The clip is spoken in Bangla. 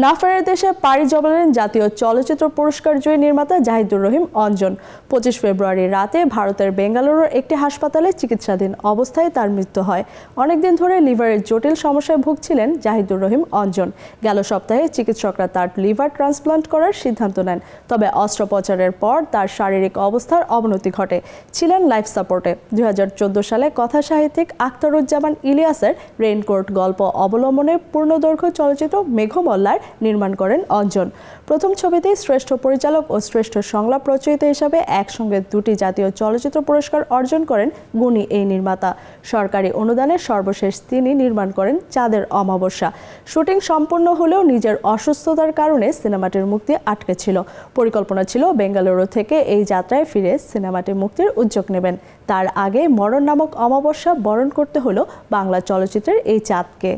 না ফেরার দেশে পাড়ি জমালেন জাতীয় চলচ্চিত্র পুরস্কার জয়ী নির্মাতা জাহিদুর রহিম অঞ্জন। 25 ফেব্রুয়ারি রাতে ভারতের বেঙ্গালুরুর একটি হাসপাতালে চিকিৎসাধীন অবস্থায় তার মৃত্যু হয়। অনেকদিন ধরে লিভারের জটিল সমস্যায় ভুগছিলেন জাহিদুর রহিম অঞ্জন। গেল সপ্তাহে চিকিৎসকরা তার লিভার ট্রান্সপ্লান্ট করার সিদ্ধান্ত নেন, তবে অস্ত্রোপচারের পর তার শারীরিক অবস্থার অবনতি ঘটে। ছিলেন লাইফ সাপোর্টে। 2014 সালে কথা সাহিত্যিক আখতারুজ্জামান ইলিয়াসের রেইনকোট গল্প অবলম্বনে পূর্ণদৈর্ঘ্য চলচ্চিত্র মেঘমল্লার নির্মাণ করেন অঞ্জন। প্রথম ছবিতেই শ্রেষ্ঠ পরিচালক ও শ্রেষ্ঠ সংলাপ রচয়িতা হিসাবে একসঙ্গে দুটি জাতীয় চলচ্চিত্র পুরস্কার অর্জন করেন গুণী এই নির্মাতা। সরকারি অনুদানে সর্বশেষ তিনি নির্মাণ করেন চাঁদের অমাবস্যা। শুটিং সম্পন্ন হলেও নিজের অসুস্থতার কারণে সিনেমাটির মুক্তি আটকে ছিল। পরিকল্পনা ছিল বেঙ্গালুরু থেকে এই যাত্রায় ফিরে সিনেমাটি মুক্তির উদ্যোগ নেবেন। তার আগে মরণ নামক অমাবস্যা বরণ করতে হলো বাংলা চলচ্চিত্রের এই চাঁদকে।